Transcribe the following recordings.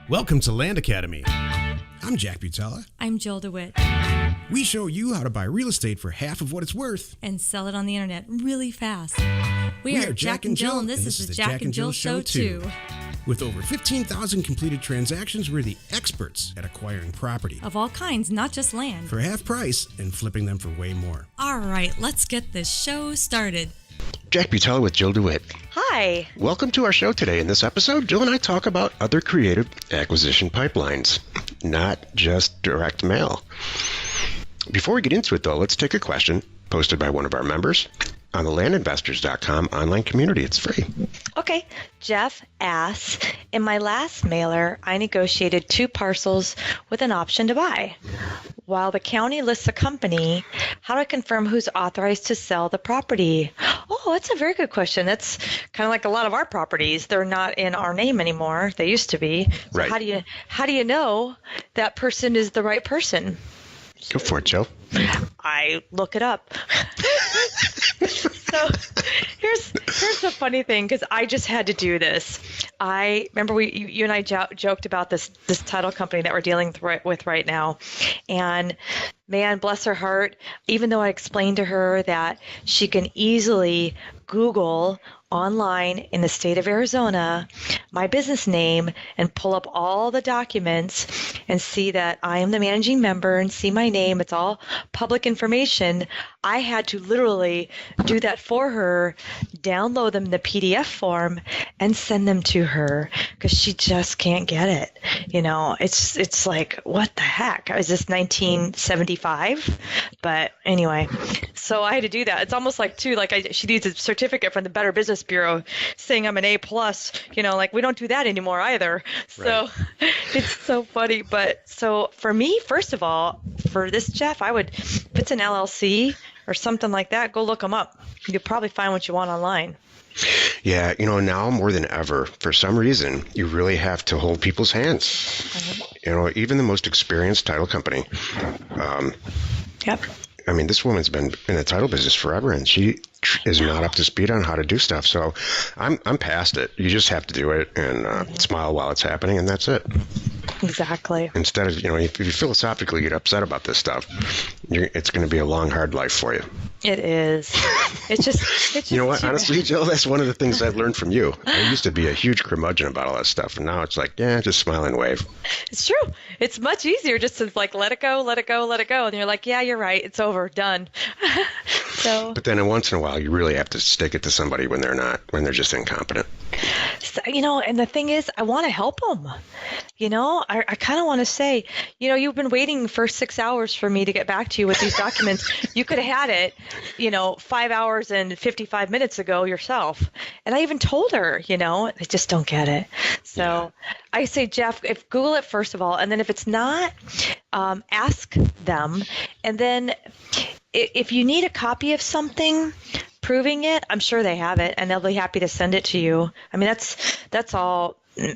Welcome to Land Academy. I'm Jack Butala. I'm Jill Dewit. We show you how to buy real estate for half of what it's worth. And sell it on the internet really fast. We are Jack and Jill, and this is the Jack and Jill Show too. With over 15,000 completed transactions, we're the experts at acquiring property. Of all kinds, not just land. For half price and flipping them for way more. All right, let's get this show started. Jack Butala with Jill Dewit. Hi. Welcome to our show today. In this episode, Jill and I talk about other creative acquisition pipelines, not just direct mail. Before we get into it, though, let's take a question posted by one of our members on the landinvestors.com online community. It's free. Okay. Jeff asks, in my last mailer, I negotiated 2 parcels with an option to buy. While the county lists a company, how do I confirm who's authorized to sell the property? Oh, that's a very good question. That's kind of like a lot of our properties. They're not in our name anymore. They used to be. So Right. How do you know that person is the right person? Go for it, Jill. I look it up. So here's the funny thing, because I just had to do this. I remember you and I joked about this title company that we're dealing with right now, and man, bless her heart, even though I explained to her that she can easily Google online in the state of Arizona my business name and pull up all the documents and see that I am the managing member and see my name. It's all public information. I had to literally do that for her, download them in the PDF form, and send them to her because she just can't get it. You know, it's like, what the heck? Is this 1975? But anyway, so I had to do that. It's almost like, too, like she needs a certificate from the Better Business Bureau saying I'm an A+. You know, like we don't do that anymore either. So right. It's so funny. But so for me, first of all, for this, Jeff, I would, if it's an LLC or something like that, go look them up. You'll probably find what you want online. Yeah, you know, now more than ever, for some reason, you really have to hold people's hands. Mm-hmm. You know, even the most experienced title company. Yep. I mean, this woman's been in the title business forever, and she is not up to speed on how to do stuff. So I'm past it. You just have to do it and smile while it's happening, and that's it. Exactly. Instead of, you know, if you philosophically get upset about this stuff, it's going to be a long, hard life for you. It is. It's just you know what? Honestly, Jill, that's one of the things I've learned from you. I used to be a huge curmudgeon about all that stuff, and now it's like, yeah, just smile and wave. It's true. It's much easier just to like let it go, let it go, let it go, and you're like, yeah, you're right. It's over, done. So. But then once in a while, you really have to stick it to somebody when they're just incompetent. So, you know, and the thing is, I want to help them. You know, I kind of want to say, you know, you've been waiting for 6 hours for me to get back to you with these documents. You could have had it, you know, 5 hours and 55 minutes ago yourself. And I even told her, you know, they just don't get it. So yeah. I say, Jeff, Google it first of all, and then if it's not, ask them. And then if you need a copy of something proving it, I'm sure they have it, and they'll be happy to send it to you. I mean, that's all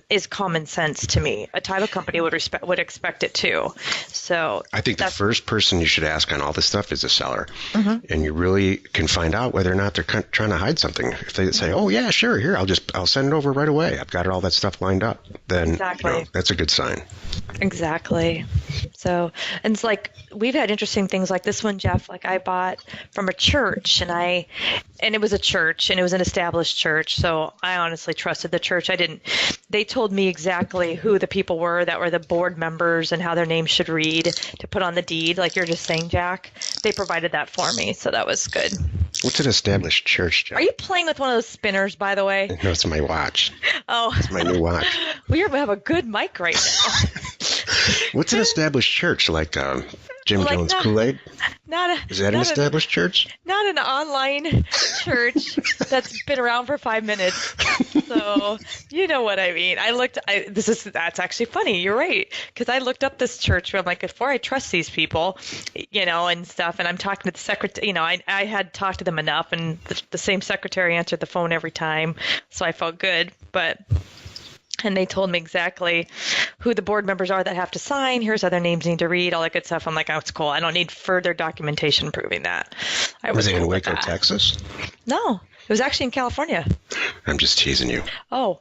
is common sense to me. A title company would expect it too. So I think the first person you should ask on all this stuff is the seller, mm-hmm. and you really can find out whether or not they're trying to hide something. If they say, "Oh yeah, sure, here I'll send it over right away. I've got all that stuff lined up," then exactly. You know, that's a good sign. Exactly. So, and it's like we've had interesting things like this one, Jeff. Like I bought from a church, and it was a church, and it was an established church. So I honestly trusted the church. They told me exactly who the people were that were the board members and how their names should read to put on the deed, like you're just saying, Jack. They provided that for me, so that was good. What's an established church, Jack? Are you playing with one of those spinners, by the way? No, it's my watch. Oh. It's my new watch. We have a good mic right now. What's an established church? Like Jim Jones Kool-Aid? Is that an established church? Not an online church that's been around for 5 minutes. So you know what I mean. That's actually funny. You're right. Because I looked up this church where I'm like, before I trust these people, you know, and stuff, and I'm talking to the secretary, you know, I had talked to them enough, and the same secretary answered the phone every time. So I felt good. And they told me exactly who the board members are that have to sign. Here's how their names need to read, all that good stuff. I'm like, oh, it's cool. I don't need further documentation proving that. Was it in Waco, Texas? No, it was actually in California. I'm just teasing you. Oh.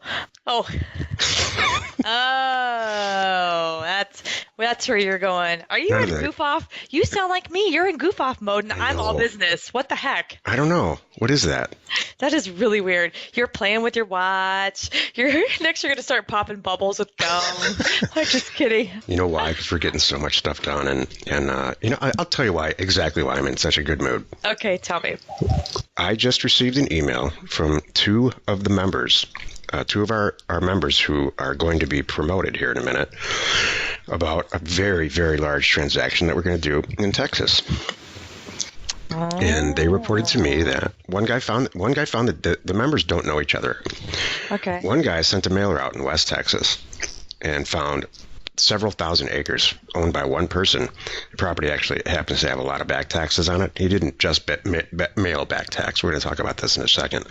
Well, that's where you're going. Are you None in of that. goof off? You sound like me. You're in goof off mode, and I'm all know. business. What the heck? I don't know. What is that? That is really weird. You're playing with your watch. You're next. You're gonna start popping bubbles with gum. I'm just kidding. You know why? Because we're getting so much stuff done, and I'll tell you why, exactly why I'm in such a good mood. Okay, tell me. I just received an email from two of the members, two of our members who are going to be promoted here in a minute, about a very, very large transaction that we're going to do in Texas. And they reported to me that one guy found that the members don't know each other. Okay. One guy sent a mailer out in West Texas and found several thousand acres owned by one person. The property actually happens to have a lot of back taxes on it. He didn't just mail back tax. We're going to talk about this in a second.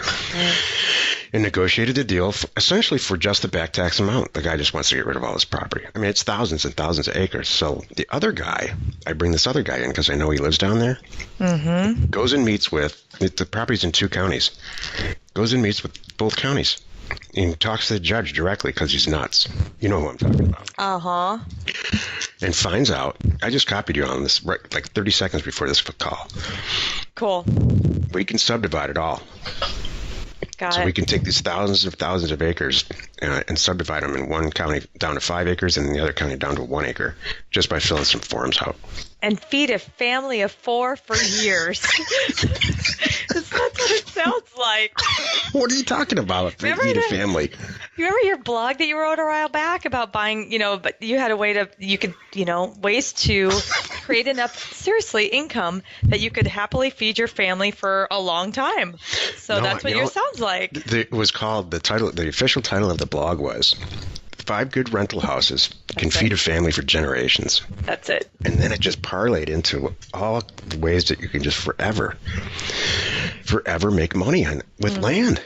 And negotiated a deal essentially for just the back tax amount. The guy just wants to get rid of all his property. I mean, it's thousands and thousands of acres. So the other guy, I bring this other guy in because I know he lives down there, goes and meets with, the property's in 2 counties, goes and meets with both counties. And talks to the judge directly because he's nuts. You know who I'm talking about. Uh-huh. And finds out, I just copied you on this right, like 30 seconds before this call. Cool. We can subdivide it all. Got So it. we can take these thousands of acres and subdivide them in one county down to 5 acres and in the other county down to 1 acre just by filling some forms out. And feed a family of 4 for years. That's what it sounds like. What are you talking about? Remember Feed a that- family. You remember your blog that you wrote a while back about buying, but you had a way to, ways to create enough, seriously, income that you could happily feed your family for a long time. So No, that's what you yours know, sounds like. It was called, the official title of the blog was 5 Good Rental Houses Can That's Feed it. a Family for Generations. That's it. And then it just parlayed into all the ways that you can just forever make money with land.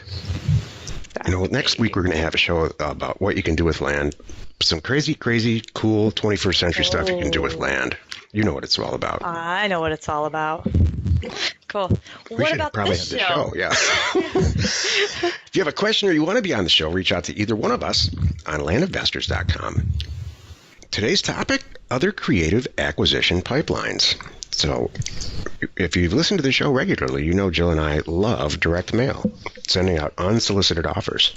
Next week we're going to have a show about what you can do with land. Some crazy, crazy, cool 21st century stuff you can do with land. You know what it's all about. I know what it's all about. Cool. We What should about probably this have show? the show. Yeah. If you have a question or you want to be on the show, reach out to either one of us on landinvestors.com. Today's topic, other creative acquisition pipelines. So if you've listened to the show regularly, you know Jill and I love direct mail, sending out unsolicited offers.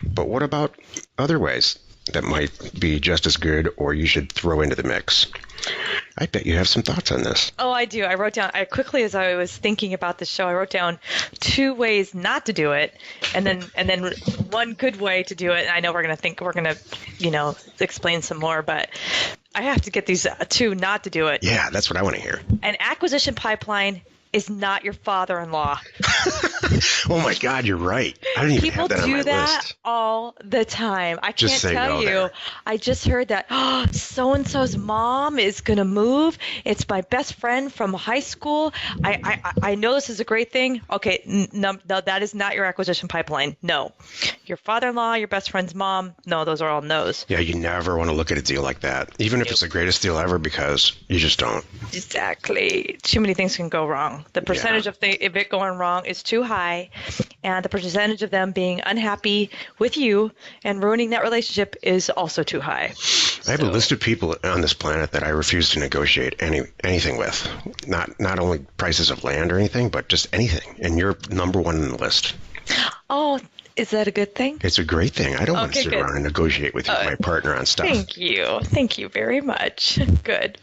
But what about other ways that might be just as good or you should throw into the mix? I bet you have some thoughts on this. Oh, I do. I wrote down, quickly as I was thinking about the show, I wrote down 2 ways not to do it, and then one good way to do it. And I know we're going to explain some more, but I have to get these 2 not to do it. Yeah, that's what I want to hear. An acquisition pipeline is not your father-in-law. Oh my God, you're right. I didn't even People have that on my do that list. all the time. I Just can't say tell no you. there. I just heard that so-and-so's mom is going to move. It's my best friend from high school. I know this is a great thing. Okay, no, that is not your acquisition pipeline. No. Your father-in-law, your best friend's mom, no, those are all no's. Yeah, you never want to look at a deal like that, even if it's the greatest deal ever, because you just don't. Exactly. Too many things can go wrong. The percentage of it going wrong is too high, and the percentage of them being unhappy with you and ruining that relationship is also too high. I have a list of people on this planet that I refuse to negotiate anything with. Not only prices of land or anything, but just anything. And you're number 1 on the list. Oh, is that a good thing? It's a great thing. I don't want to Okay, sit good. around and negotiate with my partner on stuff. Thank you. Thank you very much. Good.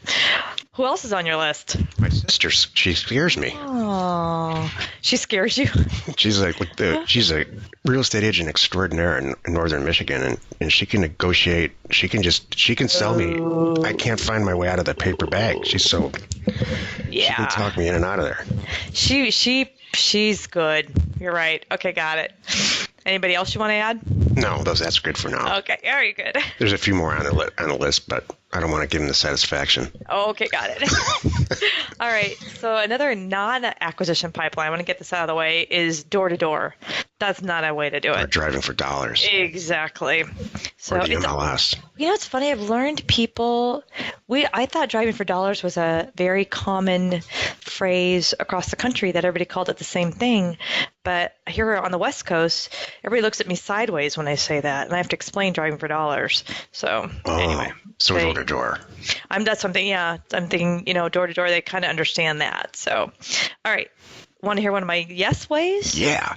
Who else is on your list? My sister, she scares me. Oh, she scares you? She's she's a real estate agent extraordinaire in northern Michigan, and she can negotiate. She can sell me. I can't find my way out of the paper bag. She can talk me in and out of there. She's good. You're right. Okay, got it. Anybody else you want to add? No, that's good for now. Okay, very good. There's a few more on the list, but I don't want to give them the satisfaction. Okay, got it. All right. So another non-acquisition pipeline, I want to get this out of the way, is door-to-door. That's not a way to do Or it. driving for dollars. Exactly. So Or the MLS. it's funny. I've learned I thought driving for dollars was a very common phrase across the country that everybody called it the same thing. But here on the West Coast, everybody looks at me sideways when I say that, and I have to explain driving for dollars. So anyway, so door to door. That's something. Yeah, I'm thinking, door to door. They kind of understand that. So, all right. Want to hear one of my yes ways? Yeah.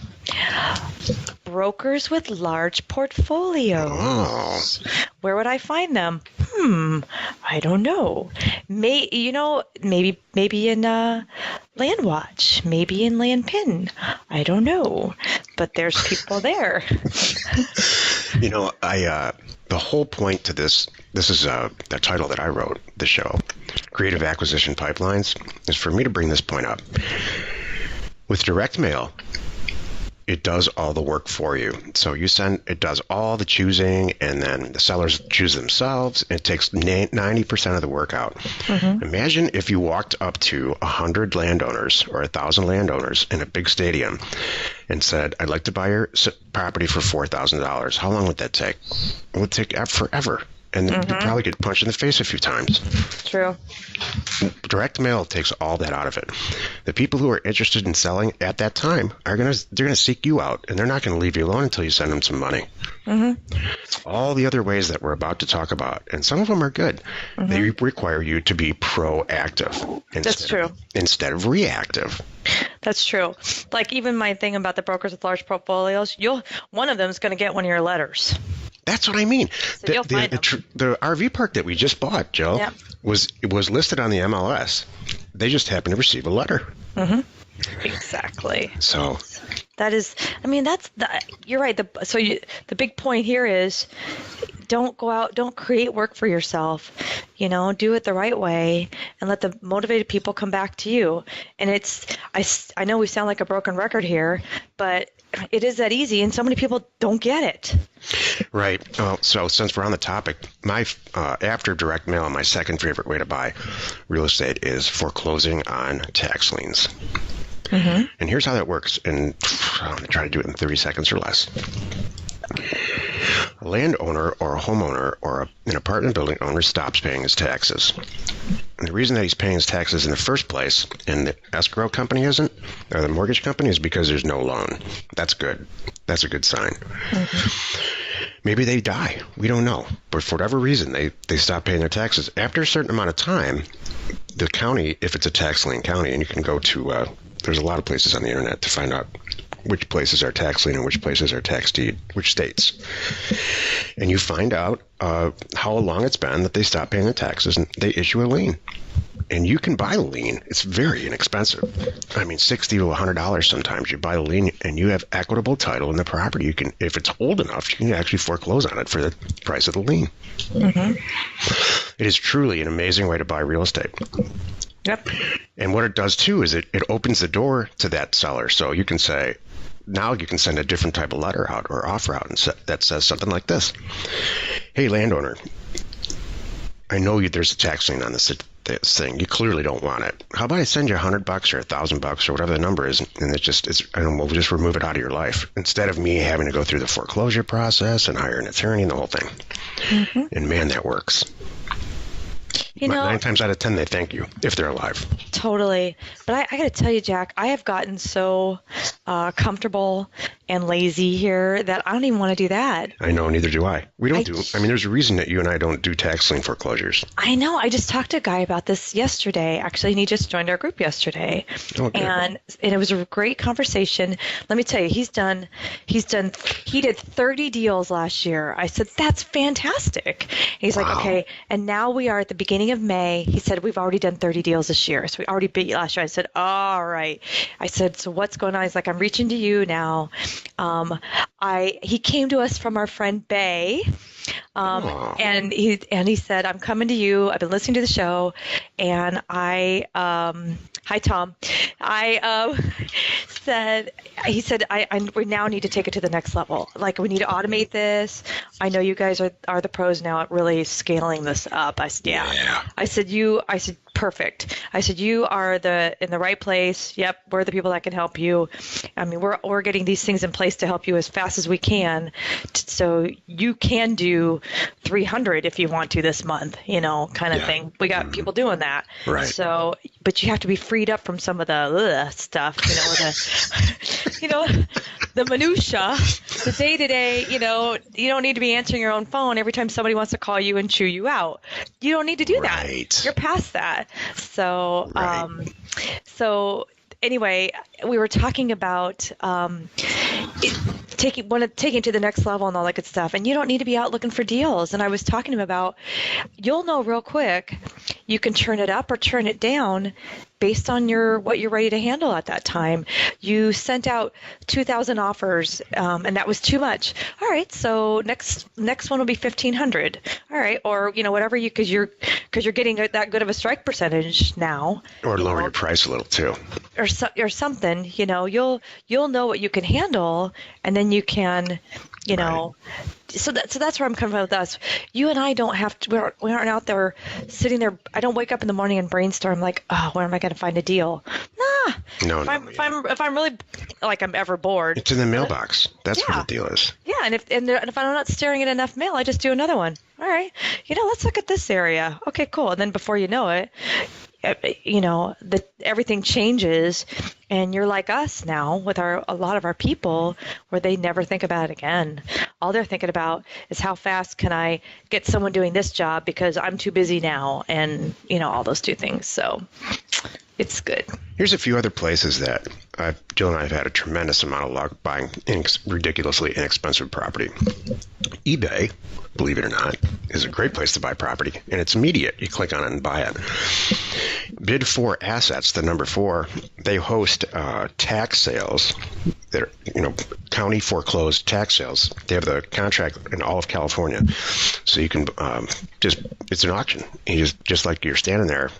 Brokers with large portfolios. Oh. Where would I find them? I don't know. Maybe in Landwatch, maybe in Landpin. I don't know, but there's people there. The whole point to this is the title that I wrote, the show, Creative Acquisition Pipelines, is for me to bring this point up. With direct mail, it does all the work for you. So it does all the choosing, and then the sellers choose themselves. It takes 90% of the work out. Mm-hmm. Imagine if you walked up to 100 landowners or 1,000 landowners in a big stadium and said, I'd like to buy your property for $4,000. How long would that take? It would take forever. And you'd probably get punched in the face a few times. True. Direct mail takes all that out of it. The people who are interested in selling at that time they're gonna seek you out, and they're not gonna leave you alone until you send them some money. Mm-hmm. All the other ways that we're about to talk about, and some of them are good. Mm-hmm. They require you to be proactive. That's true. Instead of reactive. That's true. Like even my thing about the brokers with large portfolios, one of them is going to get one of your letters. That's what I mean. So you'll find them. The RV park that we just bought, Joe, was listed on the MLS. They just happened to receive a letter. Mm-hmm. Exactly. So you're right. The big point here is don't go out, don't create work for yourself. Do it the right way and let the motivated people come back to you. And I know we sound like a broken record here, but it is that easy, and so many people don't get it. Right. Well, so since we're on the topic, my after direct mail, my second favorite way to buy real estate is foreclosing on tax liens. Mm-hmm. And here's how that works, and I'm going to try to do it in 30 seconds or less. A landowner or a homeowner or an apartment building owner stops paying his taxes. And the reason that he's paying his taxes in the first place, and the escrow company isn't, or the mortgage company, is because there's no loan. That's good. That's a good sign. Mm-hmm. Maybe they die. We don't know. But for whatever reason, they stop paying their taxes. After a certain amount of time, the county, if it's a tax lien county, and you can go to, there's a lot of places on the internet to find out which places are tax lien and which places are tax deed, which states. And you find out how long it's been that they stopped paying the taxes, and they issue a lien. And you can buy a lien. It's very inexpensive. I mean, $60 to $100 sometimes. You buy a lien and you have equitable title in the property. You can, if it's old enough, you can actually foreclose on it for the price of the lien. Mm-hmm. It is truly an amazing way to buy real estate. Yep. And what it does too is it opens the door to that seller. So you can say, now you can send a different type of letter out or offer out that says something like this. Hey, landowner, I know there's a tax lien on this thing. You clearly don't want it. How about I send you $100 or $1,000 or whatever the number is, and we'll just remove it out of your life instead of me having to go through the foreclosure process and hire an attorney and the whole thing. Mm-hmm. And man, that works. 9 times out of 10, they thank you if they're alive. Totally. But I got to tell you, Jack, I have gotten so comfortable and lazy here that I don't even want to do that. I know, neither do I. There's a reason that you and I don't do tax lien foreclosures. I know. I just talked to a guy about this yesterday, actually, and he just joined our group yesterday. Okay. And it was a great conversation. Let me tell you, he did 30 deals last year. I said, that's fantastic. He's like, okay, and now we are at the beginning of May. He said, we've already done 30 deals this year. So we already beat last year. I said, all right. I said, so what's going on? He's like, I'm reaching to you now. He came to us from our friend Bay. And he said, I'm coming to you. I've been listening to the show, and hi Tom. He said, we now need to take it to the next level. Like, we need to automate this. I know you guys are the pros now at really scaling this up. I said, yeah. I said, perfect. I said, you are in the right place. Yep, we're the people that can help you. I mean, we're getting these things in place to help you as fast as we can, so you can do 300 if you want to this month, kind of thing. We got people doing that. Right. So, but you have to be freed up from some of the stuff, the minutia, the day-to-day. You don't need to be answering your own phone every time somebody wants to call you and chew you out. You don't need to do that. You're past that. So, so anyway, we were talking about taking it to the next level and all that good stuff. And you don't need to be out looking for deals. And I was talking to him about, you'll know real quick, you can turn it up or turn it down based on what you're ready to handle at that time. You sent out 2,000 offers, and that was too much. All right, so next one will be 1,500. All right, or whatever because you're getting that good of a strike percentage now. Or lower your price a little too. Or something. You'll know what you can handle, and then you can, Right. So that's where I'm coming from with us. You and I don't have to. We aren't out there sitting there. I don't wake up in the morning and brainstorm like, oh, where am I going to find a deal? Nah. No. If I'm really like I'm ever bored, it's in the mailbox. That's what the deal is. Yeah, and if I'm not staring at enough mail, I just do another one. All right, let's look at this area. Okay, cool. And then before you know it, everything changes, and you're like us now with a lot of our people, where they never think about it again. All they're thinking about is how fast can I get someone doing this job because I'm too busy now, and all those two things. So it's good. Here's a few other places that Jill and I have had a tremendous amount of luck buying ridiculously inexpensive property. eBay, believe it or not, is a great place to buy property, and it's immediate. You click on it and buy it. Bid for Assets, the number 4, they host tax sales that are, county foreclosed tax sales. They have the contract in all of California, so you can it's an auction. You just like you're standing there.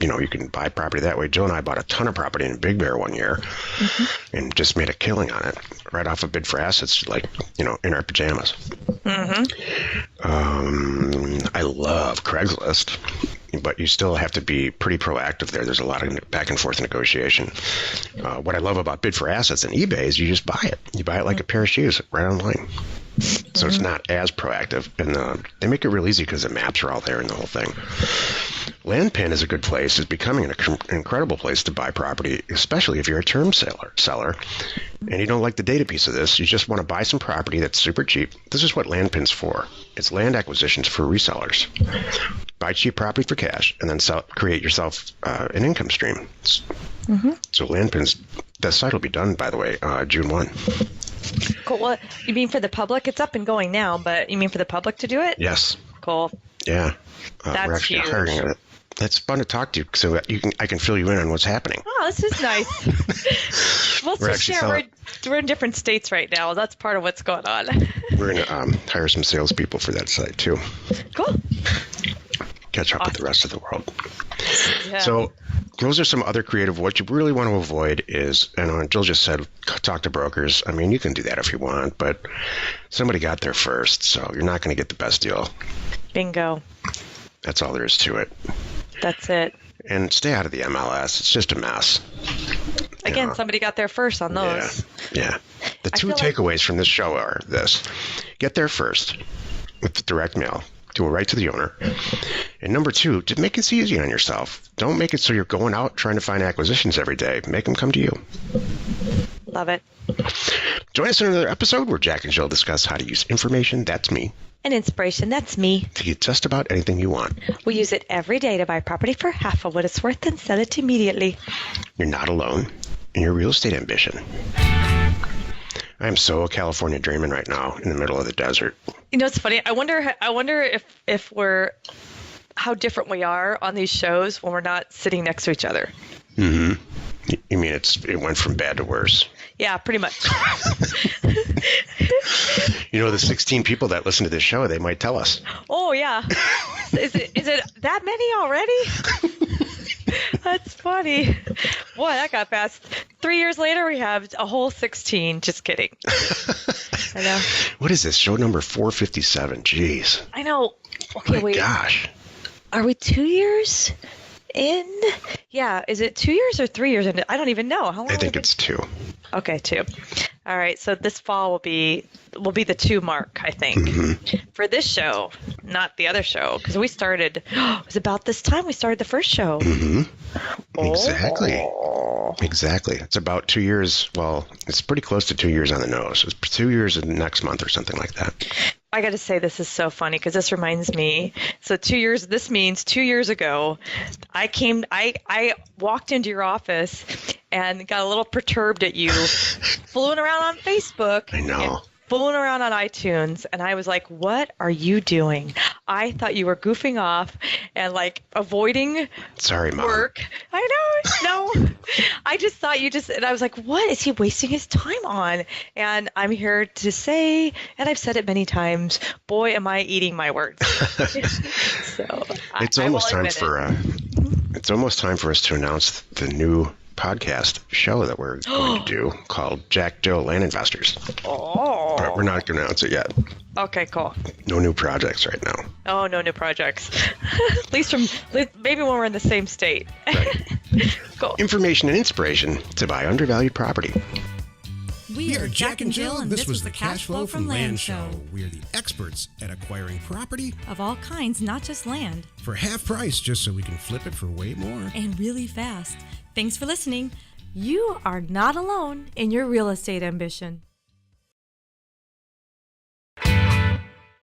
You can buy property that way. Jill and I bought a ton of property in Big Bear one year, and just made a killing on it right off of Bid for Assets, in our pajamas. I love Craigslist, but you still have to be pretty proactive there. There's a lot of back and forth negotiation. What I love about Bid for Assets and eBay is you just buy it. You buy it like a pair of shoes right online. So it's not as proactive, and they make it real easy because the maps are all there and the whole thing. Landpin is a good place. It's becoming an incredible place to buy property, especially if you're a term seller and you don't like the data piece of this. You just want to buy some property that's super cheap. This is what Landpin's for. It's land acquisitions for resellers. Buy cheap property for cash and then create yourself an income stream. So Landpin's, that site will be done, by the way, June 1. Cool. Well, you mean for the public? It's up and going now, but you mean for the public to do it? Yes. Cool. Yeah. That's we're actually huge. hiring it. It's fun to talk to you, so I can fill you in on what's happening. Oh, this is nice. Let's just share. We're in different states right now. That's part of what's going on. We're going to hire some salespeople for that site, too. Cool. Catch up with the rest of the world. Yeah. So those are some other creative. What you really want to avoid is, and Jill just said, talk to brokers. I mean, you can do that if you want, but somebody got there first, so you're not going to get the best deal. Bingo. That's all there is to it. That's it. And stay out of the MLS. It's just a mess. Again, somebody got there first on those. Yeah. The two takeaways from this show are this. Get there first with the direct mail. Do it right to the owner. And number 2, just make it easy on yourself. Don't make it so you're going out trying to find acquisitions every day. Make them come to you. Love it. Join us in another episode where Jack and Jill discuss how to use information, that's me, And inspiration, that's me. to get just about anything you want. We use it every day to buy property for half of what it's worth and sell it immediately. You're not alone in your real estate ambition. I'm so California dreaming right now in the middle of the desert. It's funny. I wonder if we're how different we are on these shows when we're not sitting next to each other. You mean it went from bad to worse? Yeah, pretty much. The 16 people that listen to this show, they might tell us. Oh yeah. Is it that many already? That's funny. Boy, that got fast. 3 years later, we have a whole 16. Just kidding. I know. What is this? Show number 457. Jeez. I know. Okay, My gosh. Are we 2 years? Is it 2 years or 3 years? I don't even know. How long? I think it's 2. Okay, 2. All right. So this fall will be the 2 mark, I think, for this show, not the other show, because we started. It was about this time we started the first show. Exactly. It's about 2 years. Well, it's pretty close to 2 years on the nose. It's 2 years in next month or something like that. I got to say, this is so funny because this reminds me. So 2 years, this means 2 years ago, I walked into your office and got a little perturbed at you fooling around on Facebook. I know. Fooling around on iTunes, and I was like, what are you doing? I thought you were goofing off and like avoiding Sorry, Mom. work. I know. No. I just thought and I was like, what is he wasting his time on? And I'm here to say, and I've said it many times, boy, am I eating my words. So It's almost time for us to announce the new podcast show that we're going to do called Jack Jill Land Investors. Oh. But we're not going to announce it yet. Okay, cool. No new projects right now. Oh, no new projects. At least maybe when we're in the same state. Right. Cool. Information and inspiration to buy undervalued property. We are Jack and Jill, and this was the Cash Flow from Land Show. We are the experts at acquiring property Of all kinds, not just land. for half price, just so we can flip it for way more. And really fast. Thanks for listening. You are not alone in your real estate ambition.